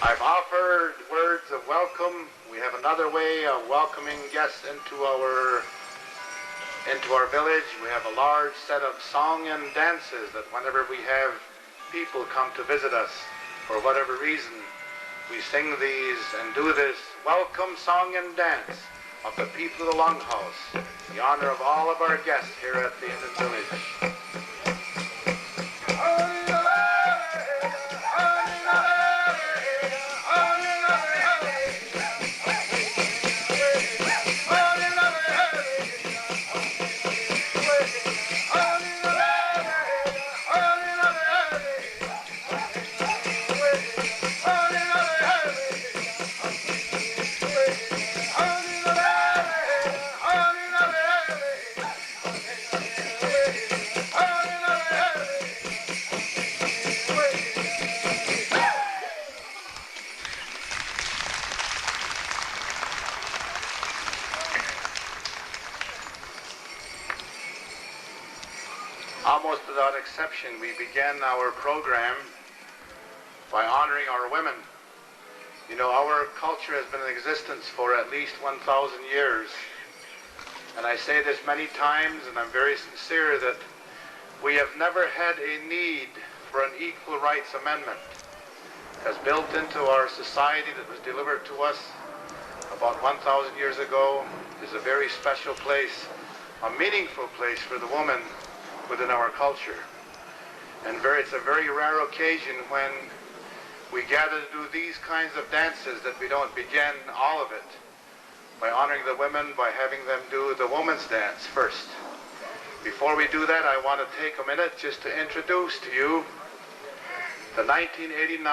I've offered words of welcome. We have another way of welcoming guests into our village. We have a large set of song and dances that whenever we have people come to visit us for whatever reason, we sing these and do this welcome song and dance of the people of the Longhouse, in the honor of all of our guests here at the Indian Village. Almost without exception, we began our program by honoring our women. You know, our culture has been in existence for at least 1,000 years. And I say this many times, and I'm very sincere, that we have never had a need for an equal rights amendment. As built into our society that was delivered to us about 1,000 years ago is a very special place, a meaningful place for the woman within our culture. And it's a very rare occasion when we gather to do these kinds of dances that we don't begin all of it by honoring the women, by having them do the woman's dance first. Before we do that, I want to take a minute just to introduce to you the 1989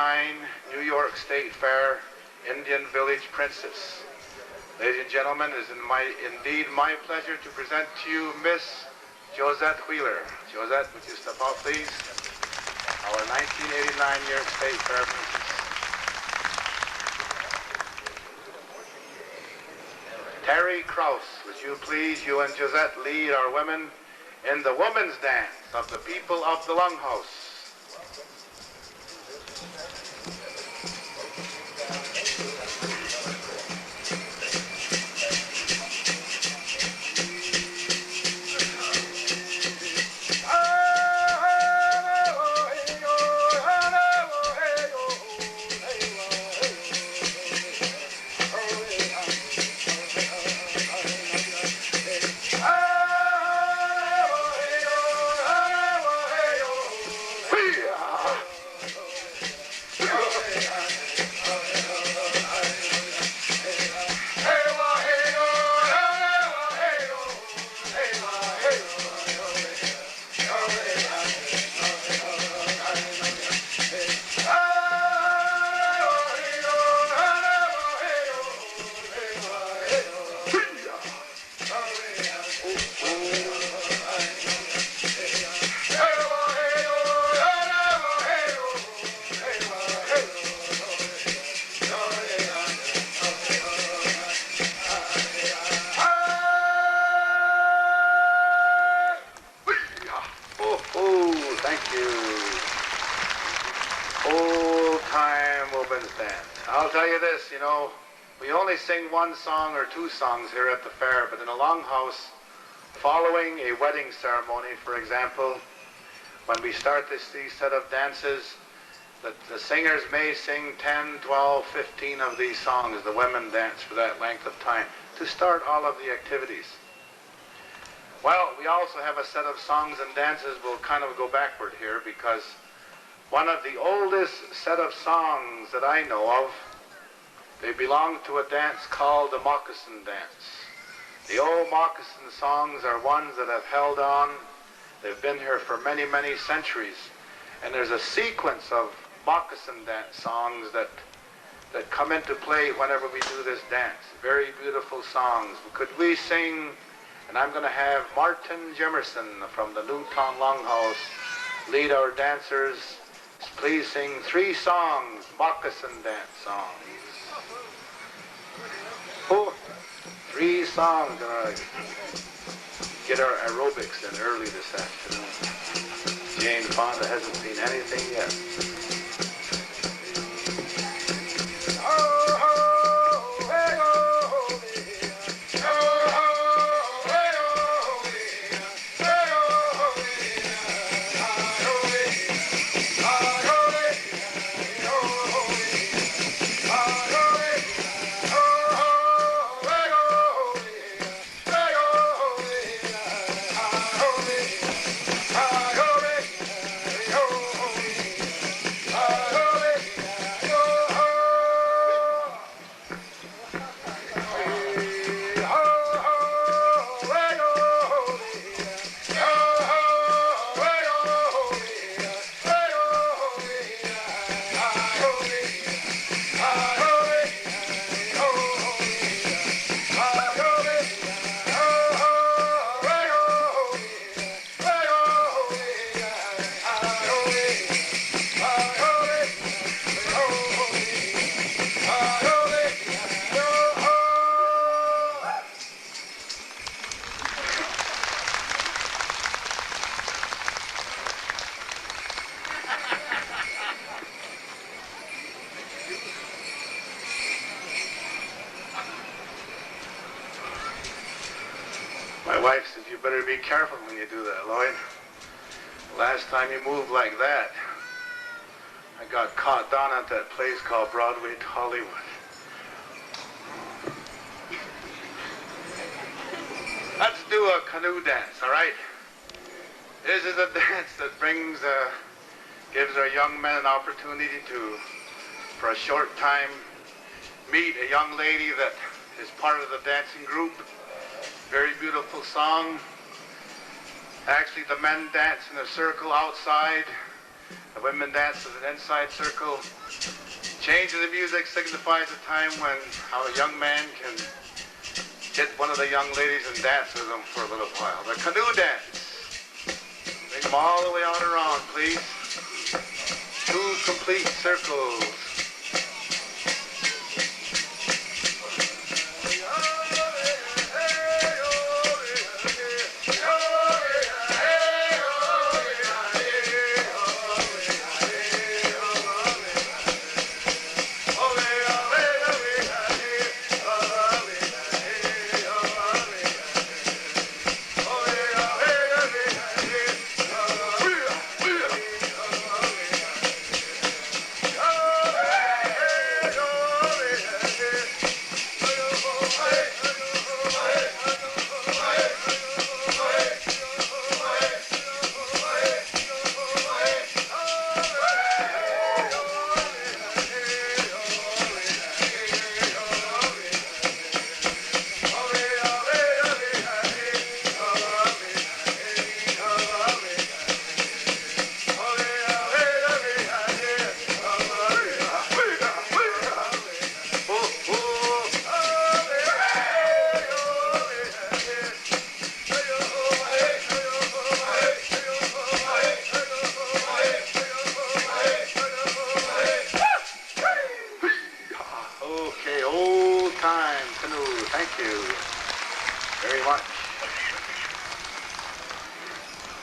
New York State Fair Indian Village Princess. Ladies and gentlemen, it is indeed my pleasure to present to you Miss Josette Wheeler. Josette, would you step out, please? Our 1989 New York State Fair Princess. Terry Krause, would you please, you and Josette, lead our women in the women's dance of the people of the Longhouse. I'll tell you this, you know, we only sing one song or two songs here at the fair, but in a Longhouse, following a wedding ceremony, for example, when we start these set of dances, the singers may sing 10, 12, 15 of these songs, the women dance for that length of time, to start all of the activities. Well, we also have a set of songs and dances. We'll kind of go backward here because one of the oldest set of songs that I know of, they belong to a dance called the moccasin dance. The old moccasin songs are ones that have held on. They've been here for many, many centuries. And there's a sequence of moccasin dance songs that come into play whenever we do this dance. Very beautiful songs. Could we sing, and I'm going to have Martin Jimerson from the Newtown Longhouse lead our dancers. Please sing 3 songs, moccasin dance songs. Oh, 3 songs. Get our aerobics in early this afternoon. Jane Fonda hasn't seen anything yet. My wife said, you better be careful when you do that, Lloyd. Last time you moved like that, I got caught down at that place called Broadway to Hollywood. Let's do a canoe dance, all right? This is a dance that gives our young men an opportunity to, for a short time, meet a young lady that is part of the dancing group. Very beautiful song. Actually, the men dance in a circle outside. The women dance in an inside circle. Change in the music signifies a time when our young man can get one of the young ladies and dance with them for a little while. The canoe dance. Bring them all the way out around, please. 2 complete circles.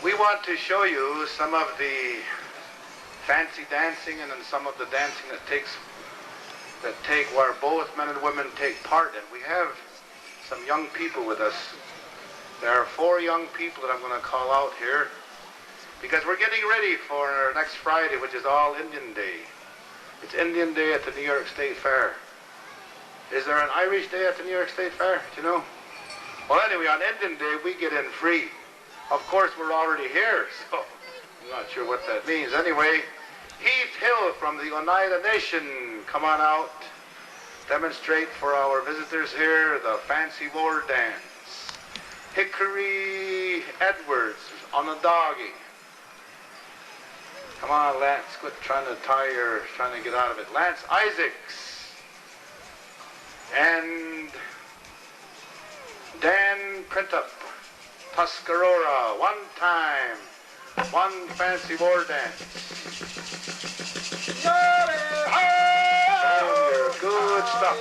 We want to show you some of the fancy dancing and then some of the dancing where both men and women take part in. We have some young people with us. There are 4 young people that I'm going to call out here because we're getting ready for next Friday, which is All Indian Day. It's Indian Day at the New York State Fair. Is there an Irish Day at the New York State Fair? Do you know? Well, anyway, on Indian Day, we get in free. Of course, we're already here, so I'm not sure what that means. Anyway, Heath Hill from the Oneida Nation, come on out. Demonstrate for our visitors here the fancy war dance. Hickory Edwards on a doggy. Come on, Lance, quit trying to get out of it. Lance Isaacs. And Dan Printup. Tuscarora, one time, one fancy war dance. Oh, good stuff.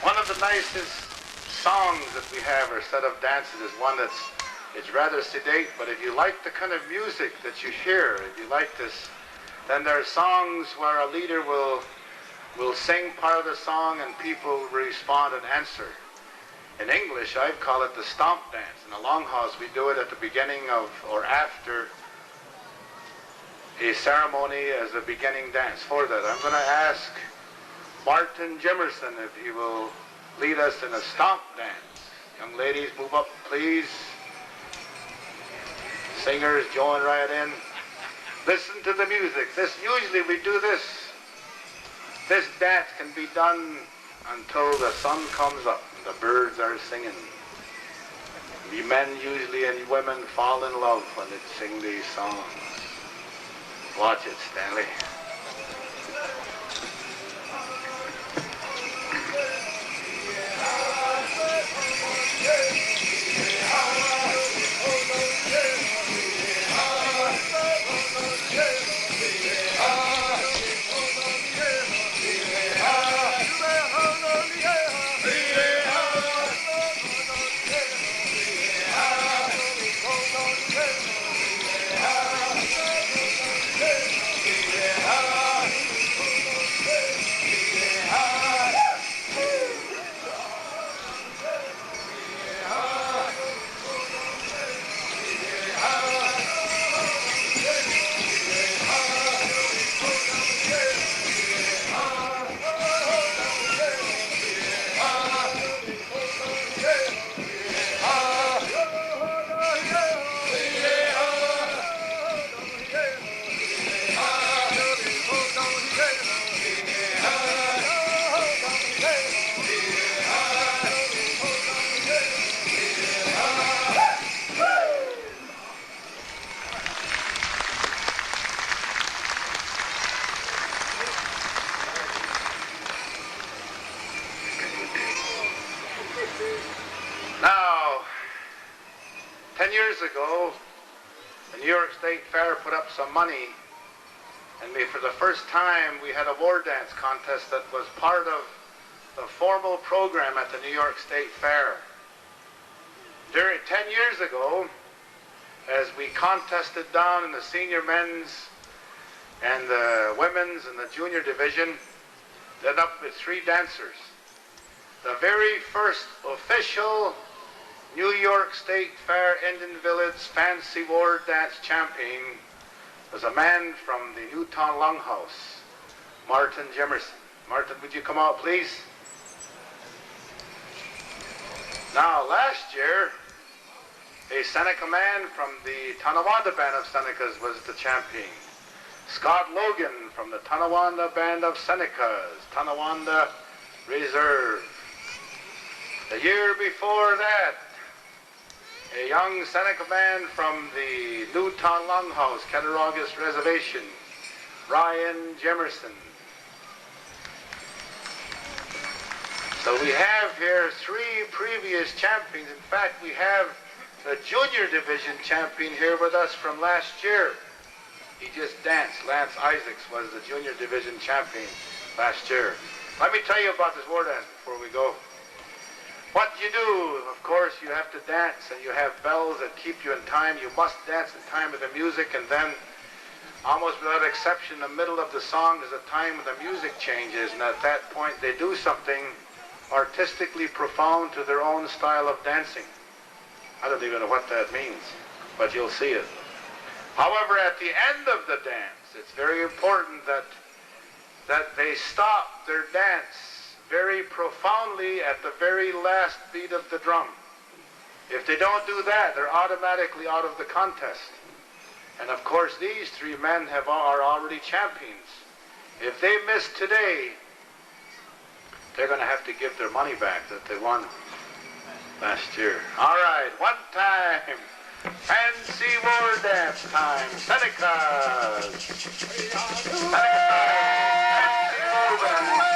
One of the nicest songs that we have, or set of dances, is one it's rather sedate, but if you like the kind of music that you hear, if you like this Then there are songs where a leader will sing part of the song and people respond and answer. In English, I call it the stomp dance. In the Longhouse, we do it at the beginning of or after a ceremony as a beginning dance for that. I'm going to ask Martin Jimerson if he will lead us in a stomp dance. Young ladies, move up, please. Singers, join right in. Listen to the music. Usually we do this. This dance can be done until the sun comes up and the birds are singing. The men usually and women fall in love when they sing these songs. Watch it, Stanley. Now, 10 years ago, the New York State Fair put up some money, and for the first time we had a war dance contest that was part of the formal program at the New York State Fair. 10 years ago, as we contested down in the senior men's and the women's and the junior division, ended up with 3 dancers. The very first official New York State Fair Indian Village Fancy War Dance champion was a man from the Newtown Longhouse, Martin Jimerson. Martin, would you come out, please? Now, last year, a Seneca man from the Tonawanda Band of Senecas was the champion. Scott Logan from the Tonawanda Band of Senecas, Tonawanda Reserve. The year before that, a young Seneca man from the Newtown Longhouse, Cattaraugus Reservation, Ryan Jimerson. So we have here 3 previous champions. In fact, we have the junior division champion here with us from last year. He just danced. Lance Isaacs was the junior division champion last year. Let me tell you about this war dance before we go. What you do, of course, you have to dance, and you have bells that keep you in time. You must dance in time with the music, and then, almost without exception, in the middle of the song is a time when the music changes, and at that point they do something artistically profound to their own style of dancing. I don't even know what that means, but you'll see it. However, at the end of the dance, it's very important that they stop their dance very profoundly at the very last beat of the drum. If they don't do that, they're automatically out of the contest. And of course, these 3 men are already champions. If they miss today, they're going to have to give their money back that they won last year. All right, one time. Fancy war dance time. Senecas. Senecas. Fancy war dance.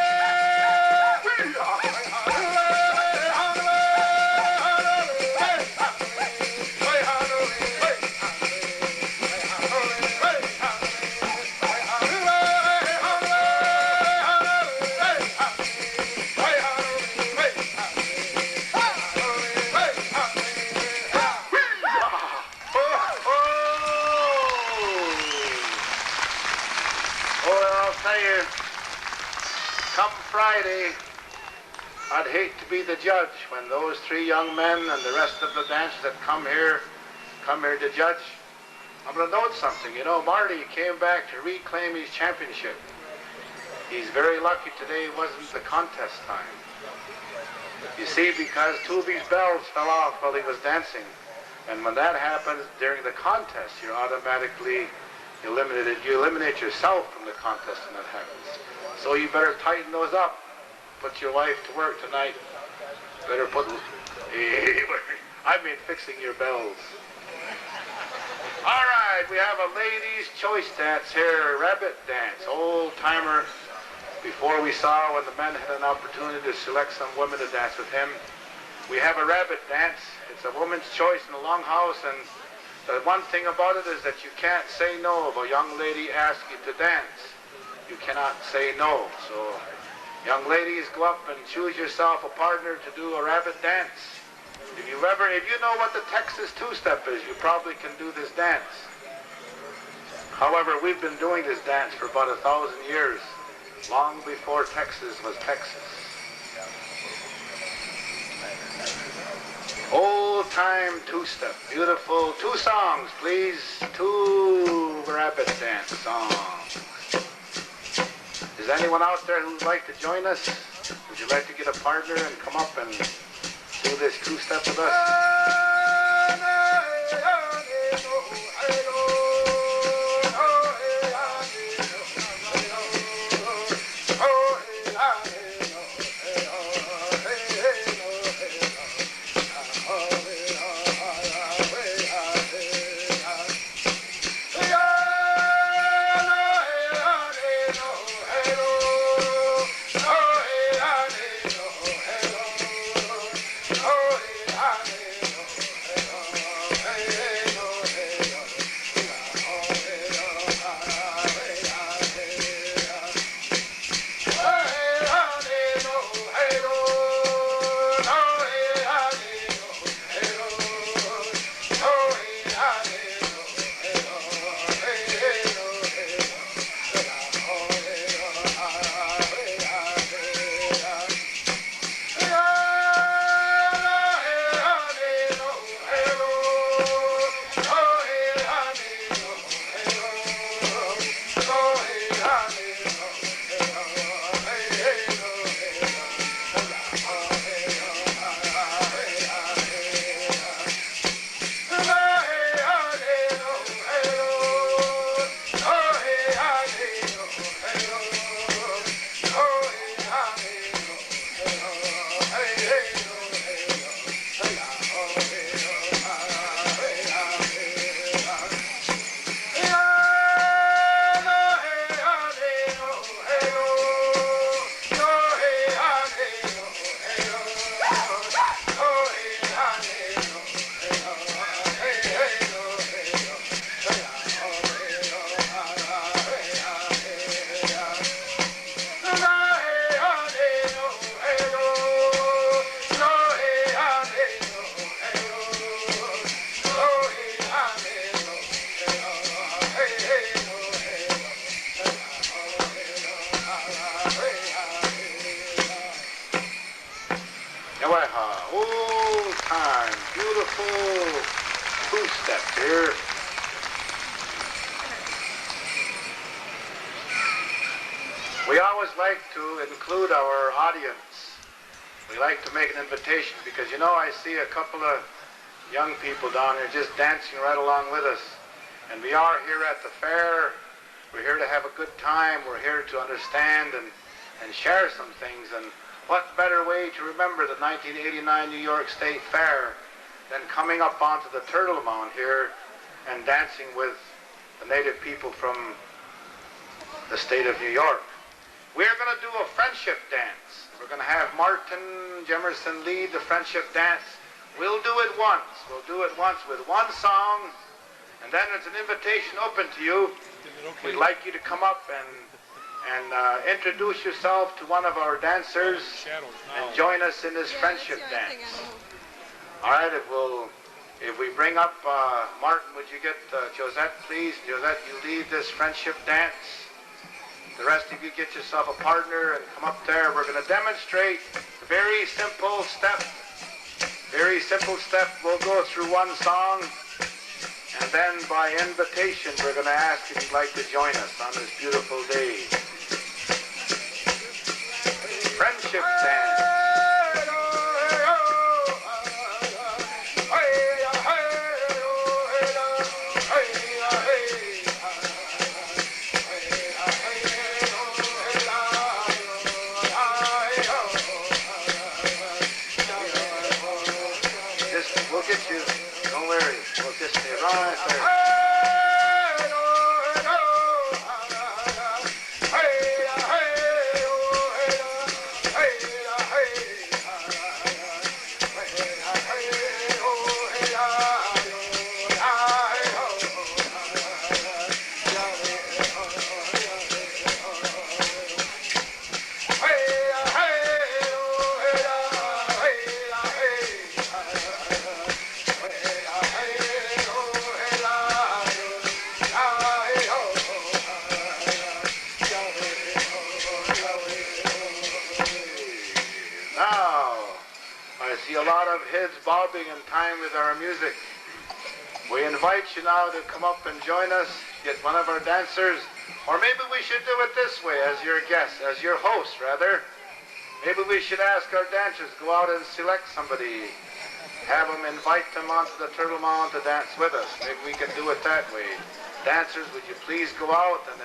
you, come Friday, I'd hate to be the judge when those 3 young men and the rest of the dancers that come here to judge. I'm going to note something. You know, Marty came back to reclaim his championship. He's very lucky today wasn't the contest time. You see, because 2 of his bells fell off while he was dancing. And when that happens during the contest, you're automatically eliminated. You eliminate yourself from the contest when that happens. So you better tighten those up. Put your wife to work tonight. Better put... I mean fixing your bells. All right, we have a ladies' choice dance here, rabbit dance, old timer. Before we saw when the men had an opportunity to select some women to dance with him. We have a rabbit dance. It's a woman's choice in the longhouse, and the one thing about it is that you can't say no if a young lady asks you to dance. You cannot say no. So, young ladies, go up and choose yourself a partner to do a rabbit dance. If you know what the Texas two-step is, you probably can do this dance. However, we've been doing this dance for about 1,000 years. Long before Texas was Texas. Old time two-step, beautiful. 2 songs, please. 2 rabbit dance songs. Is anyone out there who'd like to join us? Would you like to get a partner and come up and do this two-step with us? Old time, beautiful two-step here. We always like to include our audience. We like to make an invitation because, you know, I see a couple of young people down here just dancing right along with us. And we are here at the fair. We're here to have a good time. We're here to understand and share some things. And what better way to remember the 1989 New York State Fair than coming up onto the Turtle Mound here and dancing with the native people from the state of New York. We're going to do a friendship dance. We're going to have Martin Jemerson lead the friendship dance. We'll do it once. We'll do it once with one song, and then it's an invitation open to you. We'd like you to come up and introduce yourself to one of our dancers and join us in this friendship dance. All right, if we bring up Martin, would you get Josette, please? Josette, you lead this friendship dance. The rest of you get yourself a partner and come up there. We're going to demonstrate a very simple step. Very simple step. We'll go through one song, and then by invitation, we're going to ask if you'd like to join us on this beautiful day. Friendship dance. We'll get you. Don't worry. We'll just stay right there. Now, I see a lot of heads bobbing in time with our music. We invite you now to come up and join us, get one of our dancers, or maybe we should do it this way as your guest, as your host rather. Maybe we should ask our dancers, go out and select somebody, have them invite them onto the Turtle Mound to dance with us. Maybe we can do it that way. Dancers, would you please go out, and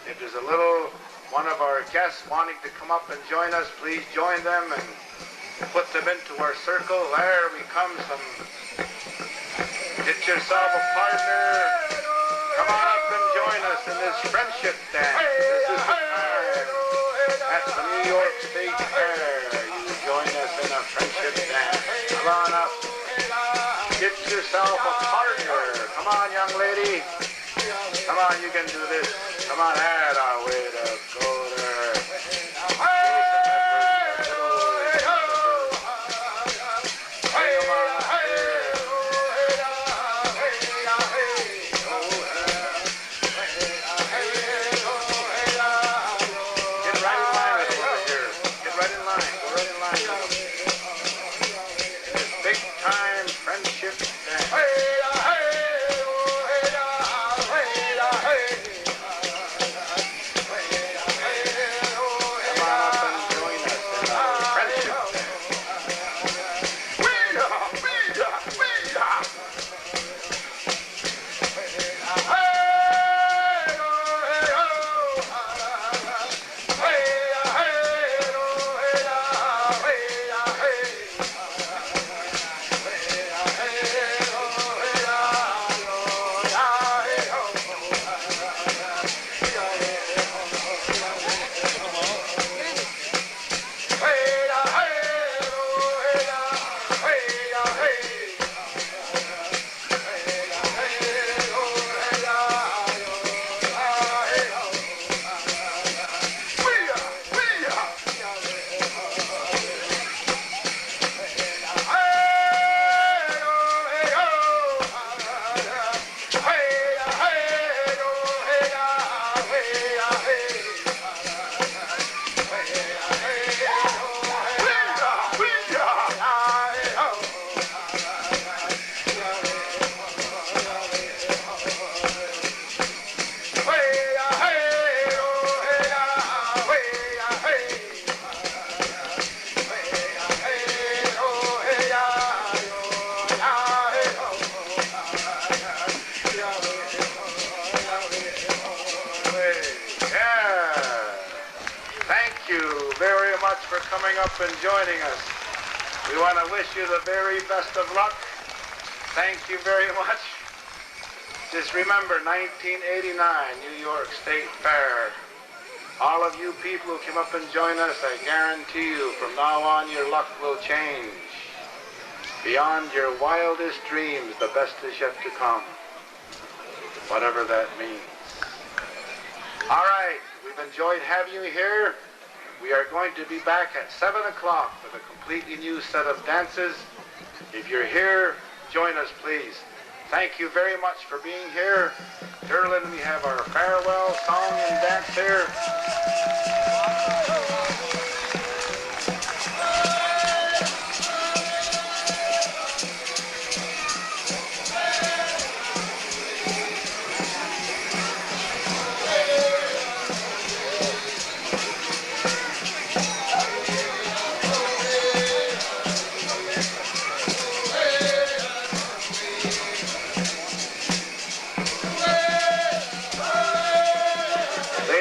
if there's a little one of our guests wanting to come up and join us, please join them and put them into our circle. There we come. Get yourself a partner. Come on up and join us in this friendship dance. This is the fair. That's the New York State Fair. You join us in a friendship dance. Come on up. Get yourself a partner. Come on, young lady. Come on, you can do this. Come on, add our way to go there. Get right in line with over here. Get right in line. Go right in line with them. This big time friendship dance. For coming up and joining us. We want to wish you the very best of luck. Thank you very much. Just remember, 1989 New York State Fair. All of you people who came up and joined us, I guarantee you, from now on your luck will change. Beyond your wildest dreams, the best is yet to come. Whatever that means. All right, we've enjoyed having you here. We are going to be back at 7 o'clock with a completely new set of dances. If you're here, join us, please. Thank you very much for being here. Derlin, we have our farewell song and dance here.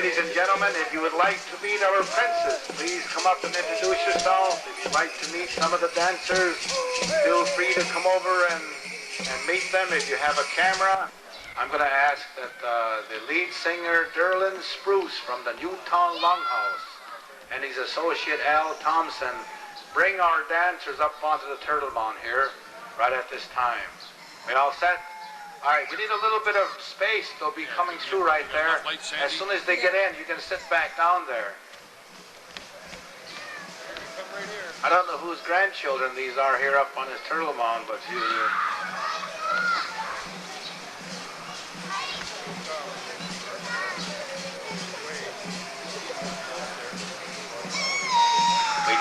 Ladies and gentlemen, if you would like to meet our princess, please come up and introduce yourself. If you'd like to meet some of the dancers, feel free to come over and meet them. If you have a camera, I'm going to ask that the lead singer, Derlin Spruce from the Newtown Longhouse, and his associate, Al Thompson, bring our dancers up onto the Turtle Mound here right at this time. We all set? All right, we need a little bit of space. They'll be coming through right there. As soon as they get in, you can sit back down there. I don't know whose grandchildren these are here up on this Turtle Mound, but we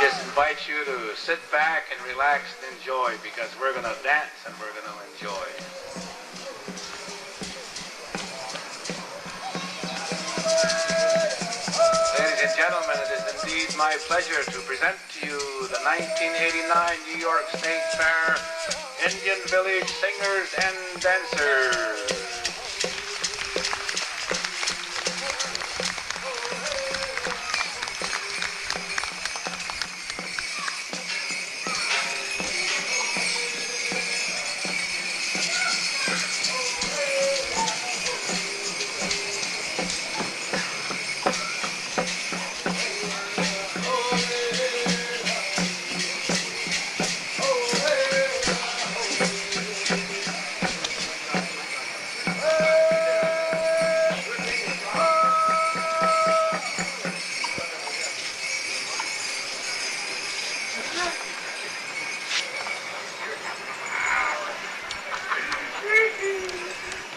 just invite you to sit back and relax and enjoy, because we're going to dance and we're going to enjoy. Ladies and gentlemen, it is indeed my pleasure to present to you the 1989 New York State Fair Indian Village Singers and Dancers.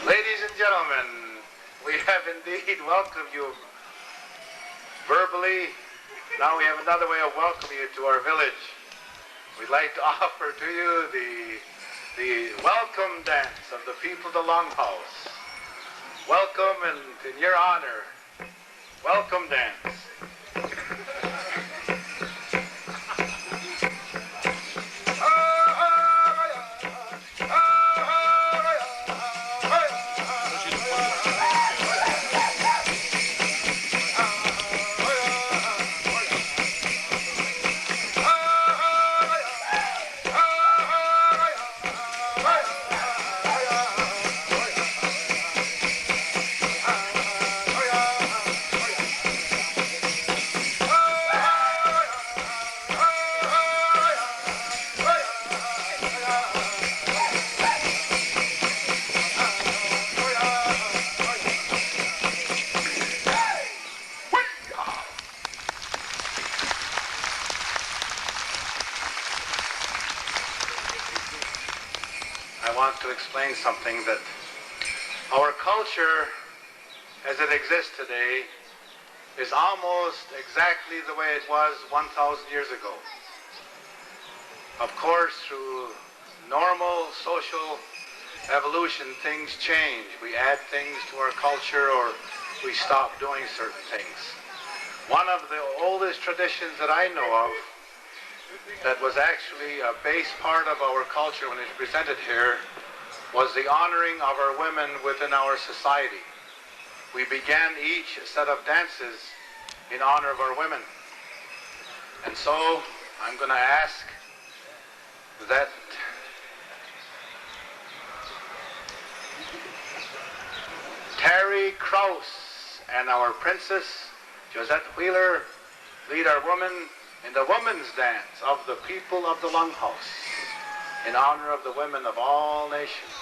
Ladies and gentlemen, we have indeed welcomed you verbally. Now we have another way of welcoming you to our village. We'd like to offer to you the welcome dance of the people of the Longhouse. Welcome, and in your honor, welcome dance. I want to explain something, that our culture as it exists today is almost exactly the way it was 1,000 years ago. Of course, through normal social evolution, things change. We add things to our culture, or we stop doing certain things. One of the oldest traditions that I know of that was actually a base part of our culture when it was presented here was the honoring of our women within our society. We began each set of dances in honor of our women. And so I'm going to ask that Terry Krause and our princess Josette Wheeler lead our women in the women's dance of the people of the Longhouse in honor of the women of all nations.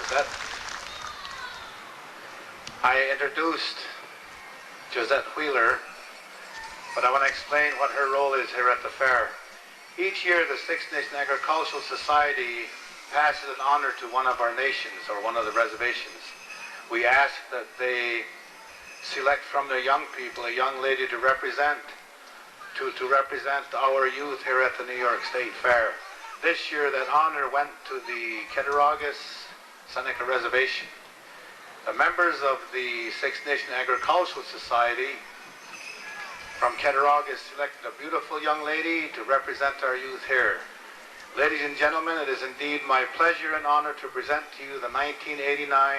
Josette. I introduced Josette Wheeler, but I want to explain what her role is here at the fair. Each year, the Six Nation Agricultural Society passes an honor to one of our nations or one of the reservations. We ask that they select from their young people a young lady to represent our youth here at the New York State Fair. This year, that honor went to the Cattaraugus Seneca Reservation. The members of the Six Nation Agricultural Society from Cattaraugus selected a beautiful young lady to represent our youth here. Ladies and gentlemen, it is indeed my pleasure and honor to present to you the 1989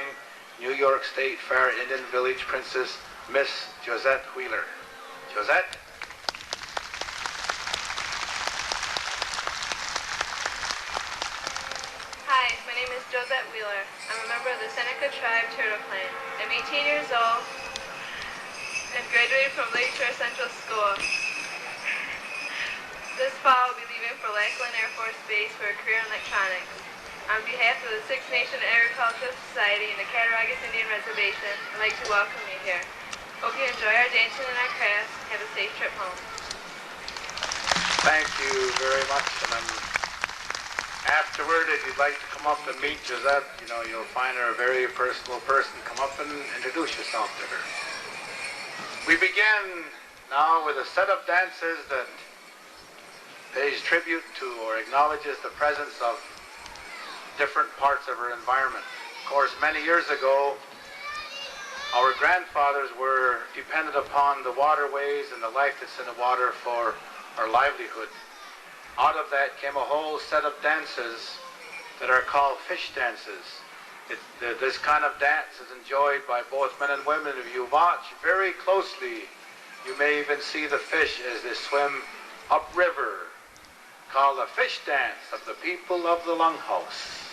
New York State Fair Indian Village Princess, Miss Josette Wheeler. Josette? Hi, my name is Josette Wheeler. I'm a member of the Seneca Tribe Turtle Clan. I'm 18 years old and graduated from Lakeshore Central School. This fall, I'll be leaving for Lackland Air Force Base for a career in electronics. On behalf of the Six Nation Agricultural Society and the Cattaraugus Indian Reservation, I'd like to welcome you here. Hope you enjoy our dancing and our crafts. Have a safe trip home. Thank you very much. And afterward, if you'd like to come up and meet Josette, you'll find her a very personal person. Come up and introduce yourself to her. We begin now with a set of dances that pays tribute to or acknowledges the presence of different parts of our environment. Of course, many years ago, our grandfathers were dependent upon the waterways and the life that's in the water for our livelihood. Out of that came a whole set of dances that are called fish dances. This kind of dance is enjoyed by both men and women. If you watch very closely, you may even see the fish as they swim upriver, called the fish dance of the people of the Longhouse.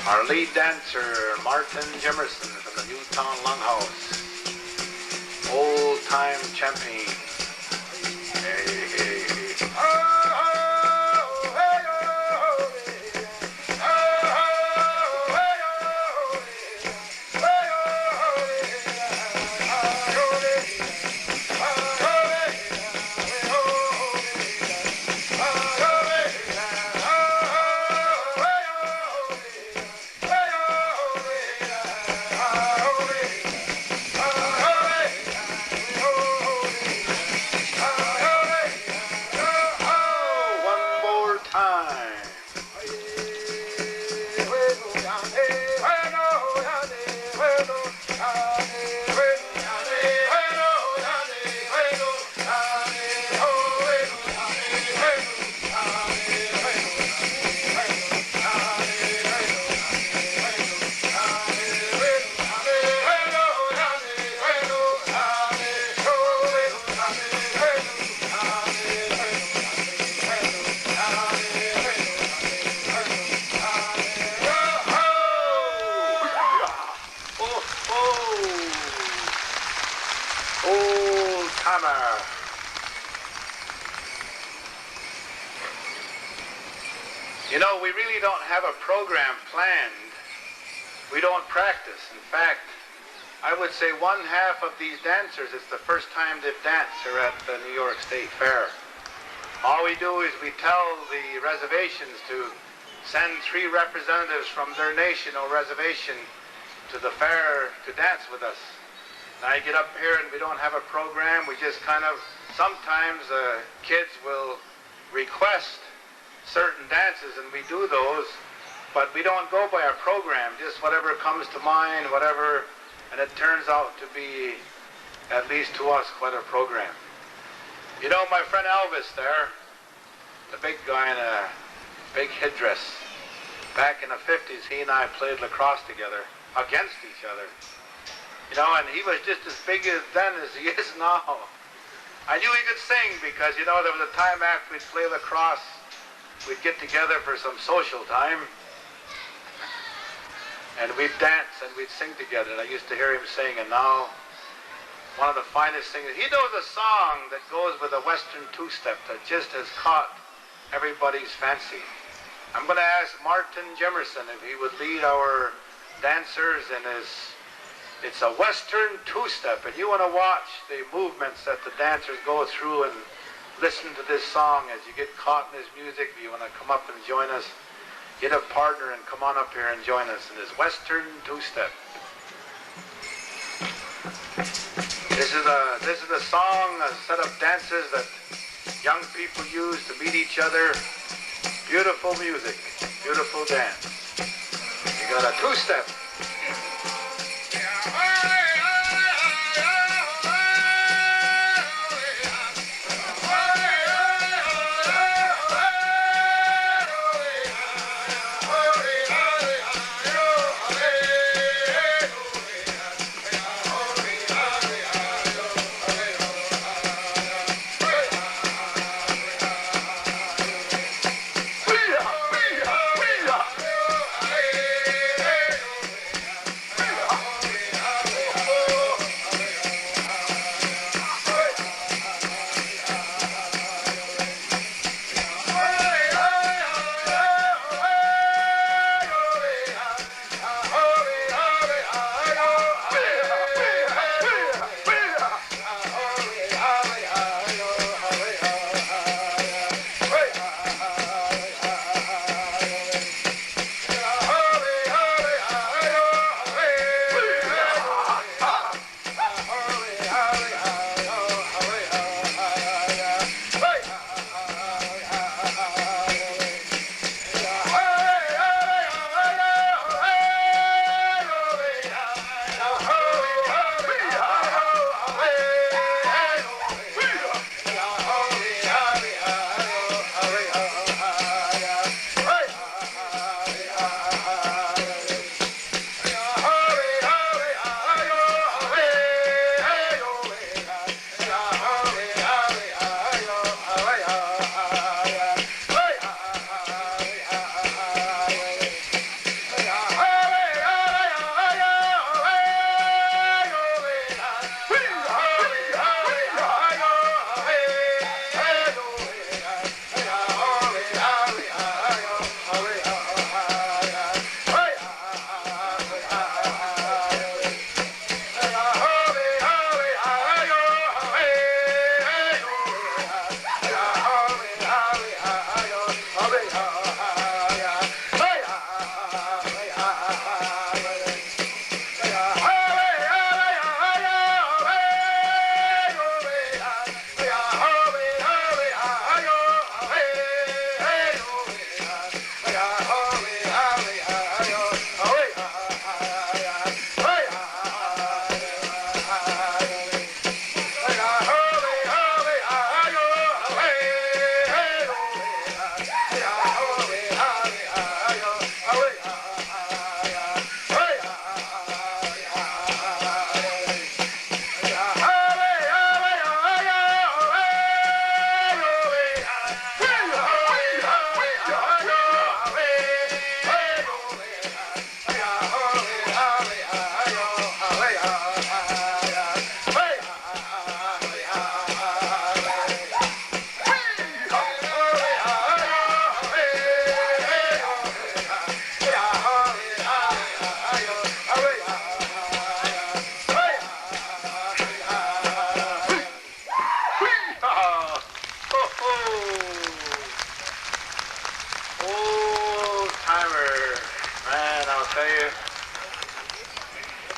Our lead dancer, Martin Jemerson from the Newtown Longhouse, old-time champion. Hey, hey, hey. We really don't have a program planned. We don't practice. In fact, I would say one half of these dancers, it's the first time they've danced here at the New York State Fair. All we do is we tell the reservations to send 3 representatives from their nation or reservation to the fair to dance with us. Now you get up here and we don't have a program. We just kind of, sometimes kids will request certain dances and we do those, but we don't go by a program, just whatever comes to mind, whatever, and it turns out to be, at least to us, quite a program. My friend Elvis there, the big guy in a big headdress, back in the 50s, he and I played lacrosse together, against each other. And he was just as big then as he is now. I knew he could sing because, there was a time after we'd play lacrosse, we'd get together for some social time, and we'd dance and we'd sing together. And I used to hear him sing, and now one of the finest singers. He knows a song that goes with a Western two-step that just has caught everybody's fancy. I'm going to ask Martin Jemerson if he would lead our dancers in his, it's a Western two-step, and you want to watch the movements that the dancers go through and listen to this song as you get caught in his music. If you want to come up and join us, get a partner and come on up here and join us in this Western two-step. This is a song, a set of dances that young people use to meet each other. Beautiful music, beautiful dance. You got a two-step.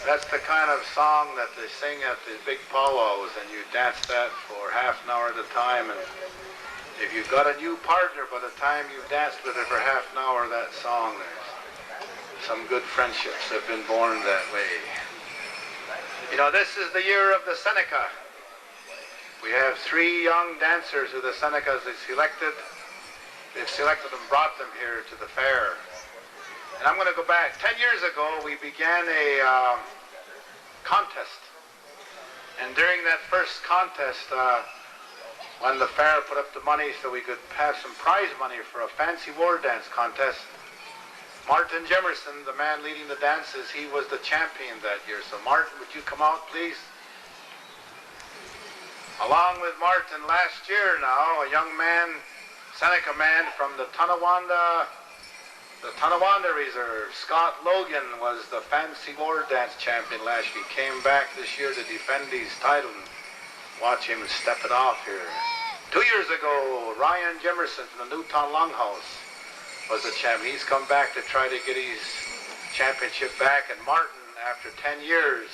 That's the kind of song that they sing at the big powwows, and you dance that for half an hour at a time. And if you've got a new partner, by the time you've danced with her for half an hour, that song, there's some good friendships have been born that way. You know, this is the year of the Seneca. We have 3 young dancers who the Senecas have selected. They've selected and brought them here to the fair. And I'm going to go back. 10 years ago, we began a contest. And during that first contest, when the fair put up the money so we could have some prize money for a fancy war dance contest, Martin Jemerson, the man leading the dances, he was the champion that year. So Martin, would you come out, please? Along with Martin last year now, a young man, Seneca man from the Tonawanda Reserve, Scott Logan, was the fancy war dance champion last year. He came back this year to defend his title. Watch him step it off here. 2 years ago, Ryan Jimerson from the Newtown Longhouse was the champion. He's come back to try to get his championship back. And Martin, after 10 years,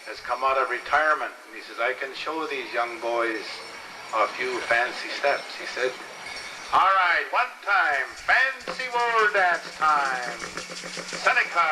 has come out of retirement. And he says, I can show these young boys a few fancy steps. He said, all right, one time, fancy war dance time. Seneca.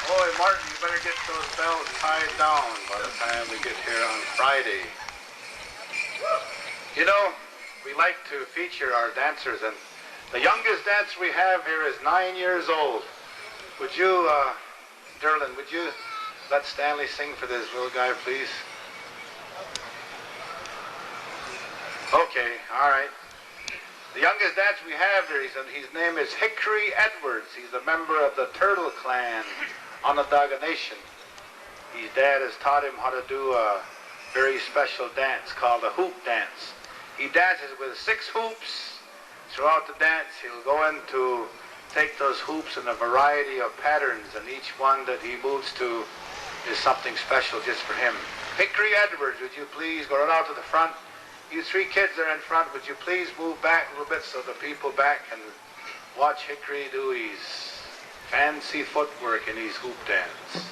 Boy, Martin, you better get those bells tied down by the time we get here on Friday. You know, we like to feature our dancers, and the youngest dancer we have here is 9 years old. Would you, Derlin, would you let Stanley sing for this little guy, please? Okay, all right. The youngest dancer we have here, his name is Hickory Edwards. He's a member of the Turtle Clan, Onondaga Nation. His dad has taught him how to do a very special dance called a hoop dance. He dances with 6 hoops. Throughout the dance, he'll go in to take those hoops in a variety of patterns, and each one that he moves to is something special just for him. Hickory Edwards, would you please go right out to the front? You 3 kids there in front, would you please move back a little bit so the people back can watch Hickory do his fancy footwork in his hoop dance.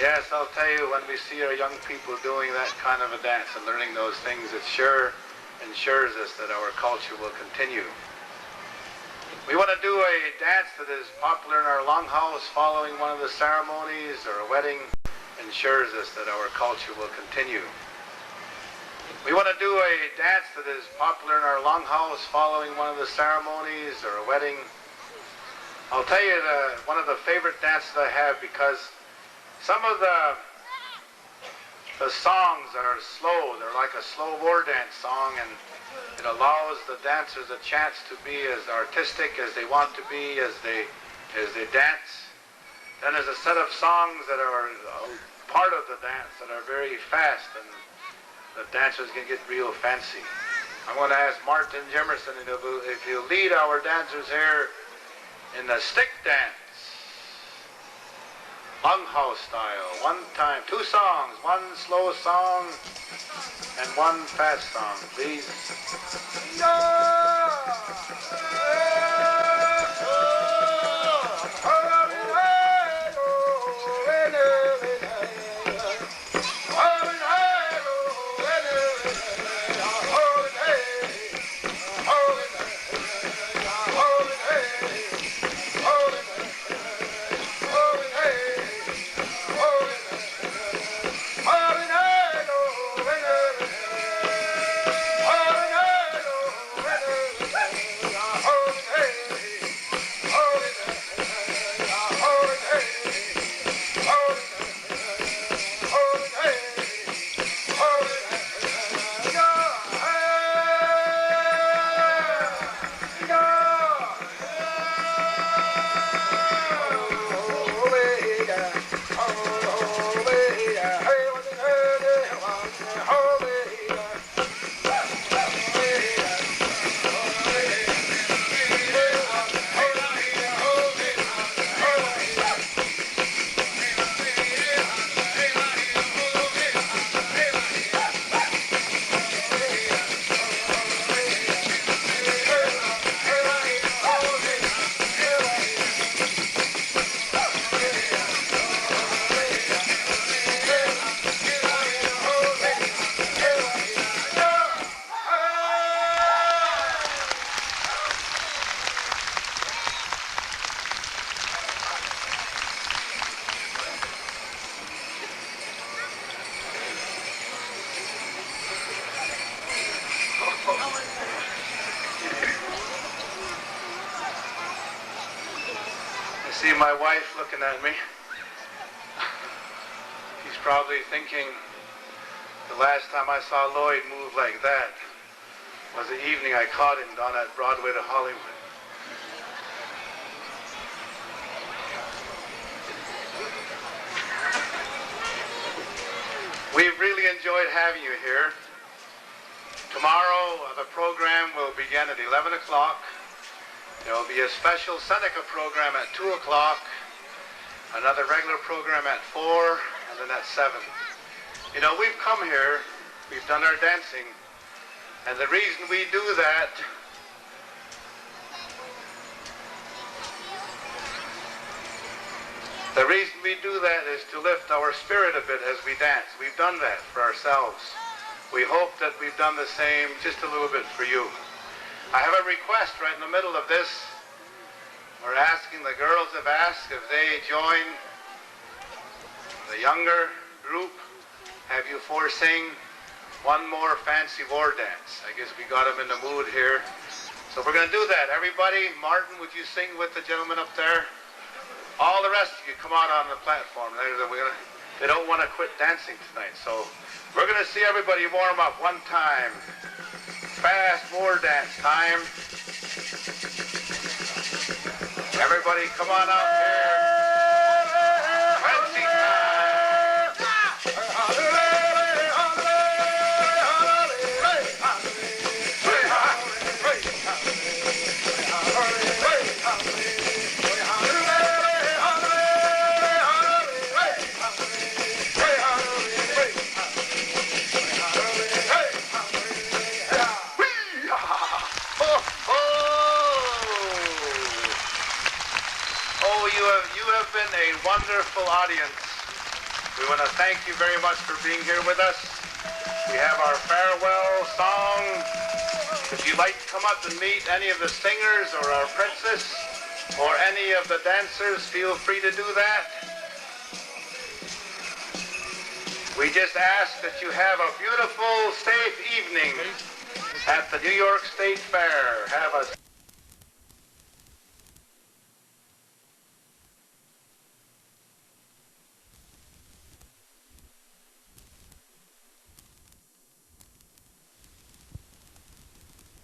Yes, I'll tell you, when we see our young people doing that kind of a dance and learning those things, it sure ensures us that our culture will continue. We want to do a dance that is popular in our longhouse following one of the ceremonies or a wedding, ensures us that our culture will continue. We want to do a dance that is popular in our longhouse following one of the ceremonies or a wedding. I'll tell you one of the favorite dances I have, because Some of the songs are slow. They're like a slow war dance song, and it allows the dancers a chance to be as artistic as they want to be as they dance. Then there's a set of songs that are part of the dance that are very fast, and the dancers can get real fancy. I'm going to ask Martin Jemerson if he'll lead our dancers here in the stick dance. Longhouse style. One time, 2 songs, 1 slow song and 1 fast song, please. See my wife looking at me. She's probably thinking the last time I saw Lloyd move like that was the evening I caught him down at Broadway to Hollywood. We've really enjoyed having you here. Tomorrow the program will begin at 11 o'clock. There will be a special Seneca program at 2 o'clock, another regular program at 4, and then at 7. You know, we've come here, we've done our dancing, and the reason we do that is to lift our spirit a bit as we dance. We've done that for ourselves. We hope that we've done the same just a little bit for you. I have a request right in the middle of this. We're asking, the girls have asked if they join the younger group, have you 4 sing one more fancy war dance. I guess we got them in the mood here. So we're going to do that. Everybody, Martin, would you sing with the gentleman up there? All the rest of you, come on the platform. They don't want to quit dancing tonight. So we're going to see everybody warm up one time. Fast war dance time. Everybody come on out here. Fancy time. A wonderful audience. We want to thank you very much for being here with us. We have our farewell song. If you'd like to come up and meet any of the singers or our princess or any of the dancers, feel free to do that. We just ask that you have a beautiful, safe evening at the New York State Fair. Have a